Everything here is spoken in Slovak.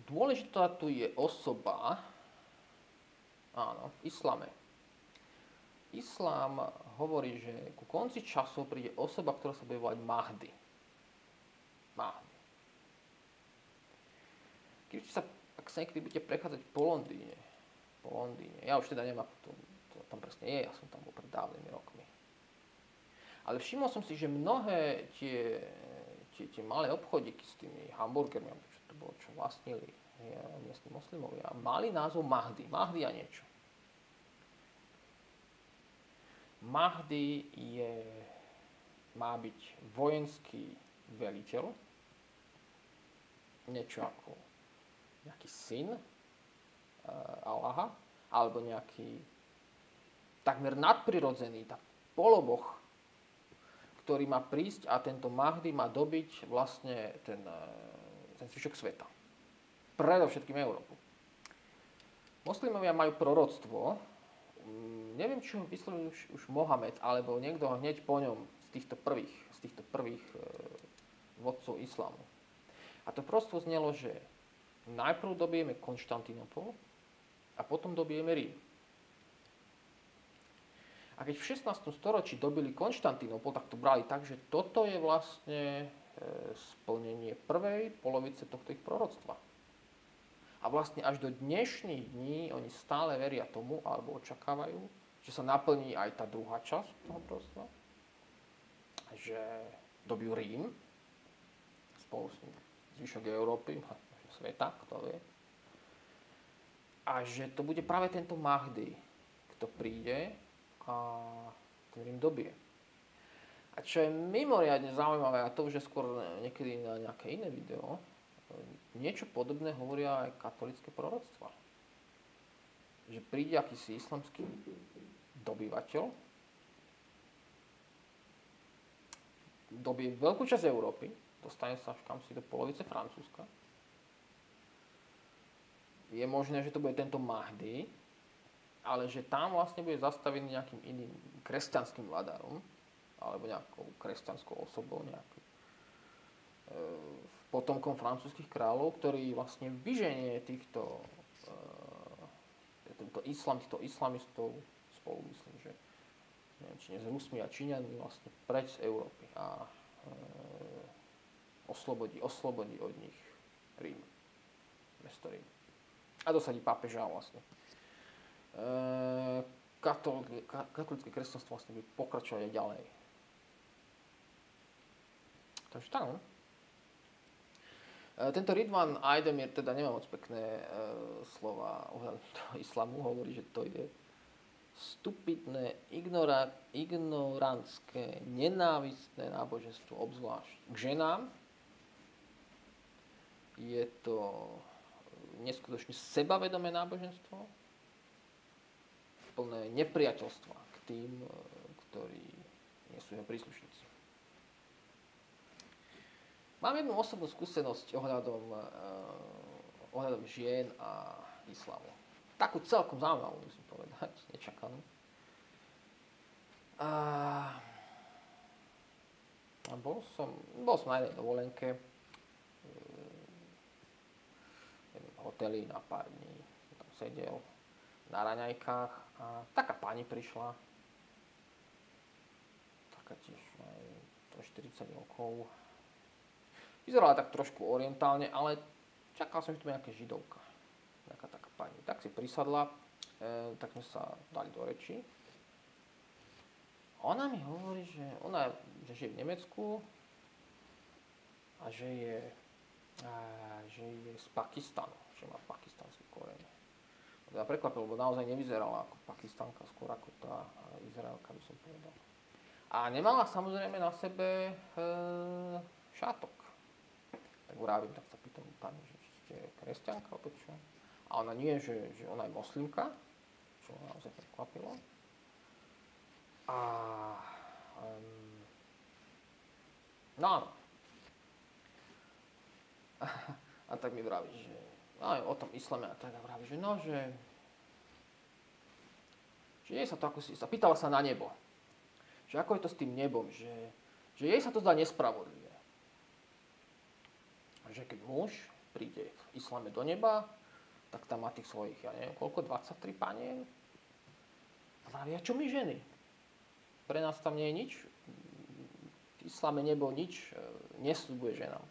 Dôležitá tu je osoba, áno, v islame. Islám hovorí, že ku konci časov príde osoba, ktorá sa bude volať Mahdi. Mahdi. Ak sa niekedy budete prechádzať po Londýne, ja už teda neviem, ako to tam presne je, ja som tam bol pred dávnymi rokmi. Ale všimol som si, že mnohé tie malé obchodíky s tými hamburgermi, čo to bolo, čo vlastnili miestni moslimovia, mali názov Mahdi. Mahdi a niečo. Mahdi má byť vojenský veliteľ, niečo ako nejaký syn Allaha, alebo nejaký takmer nadprirodzený, tak poloboh, ktorý má prísť a tento Mahdi má dobiť vlastne ten zvyšok sveta. Predovšetkým Európu. Moslimovia majú proroctvo, neviem, či ho vyslovil už Mohamed, alebo niekto hneď po ňom z týchto prvých vodcov islámu. A to proroctvo znelo, že najprv dobijeme Konštantínopol a potom dobijeme Rím. A keď v 16. storočí dobili Konštantínopol, tak to brali tak, že toto je vlastne splnenie prvej polovice tohto ich proroctva. A vlastne až do dnešných dní oni stále veria tomu, alebo očakávajú, že sa naplní aj tá druhá časť toho proroctva, že dobijú Rím, spolu s ním zvyšok Európy, sveta, kto vie. A že to bude práve tento Mahdi, kto príde a ten Rím dobije. A čo je mimoriadne zaujímavé, a to už je skôr niekedy na nejaké iné video, niečo podobné hovoria aj katolické proroctva. Že príde akýsi islamský dobyvateľ, dobije veľkú časť Európy, dostane sa až kam si do polovice Francúzska. Je možné, že to bude tento Mahdi, ale že tam vlastne bude zastavený nejakým iným kresťanským vladárom, alebo nejakou kresťanskou osobou, nejakým potomkom francúzskych kráľov, ktorý vlastne vyženie týchto islamistov spolu, myslím, že neviem, či nie s Rusmi a Číňanmi vlastne preč z Európy a oslobodí od nich Rím, mesto Rím. A dosadí pápeža vlastne. Katolické kresťanstvo vlastne bude pokračovať aj ďalej. Takže tak, no. Tento Ridvan Ajdemir teda nemá moc pekné slova ohľadom toho islamu. Hovorí, že to je stupidné, ignorantské, nenávistné náboženstvo, obzvlášť k ženám. Je to neskutočne sebavedomé náboženstvo, plné nepriateľstva k tým, ktorí nie sú jeho príslušníci. Mám jednu osobnú skúsenosť ohľadom žien a islamu. Takú celkom zaujímavú, musím povedať, nečakanú. Bol som na jednej dovolenke, v hoteli na pár dní, som tam sedel na raňajkách a taká pani prišla, taká tiež aj 40 rokov. Vyzerala tak trošku orientálne, ale čakal som, že to bude nejaká židovka. Nejaká taká pani. Tak si prisadla, tak sme sa dali do reči. A ona mi hovorí, že žije v Nemecku a že je z Pakistanu, že má pakistanské korene. Ja prekvapil, lebo naozaj nevyzerala ako Pakistanka, skôr ako tá Izraelka, by som povedal. A nemala samozrejme na sebe šátok. Tak vravím, tak sa pýtam pani, že či ste kresťanka, alebo čo? A ona nie, že ona je moslimka, čo ma naozaj prekvapilo. No áno. A tak mi vraví, že o tom islame a tak vraví, že že jej sa to ako si, pýtala sa na nebo. Že ako je to s tým nebom, že jej sa to zdá nespravodlivé. Že keď muž príde v islame do neba, tak tam má tých svojich, ja neviem koľko, 23 panien. A vravia, čo my ženy? Pre nás tam nie je nič. V islame nebo nič nesľubuje ženám.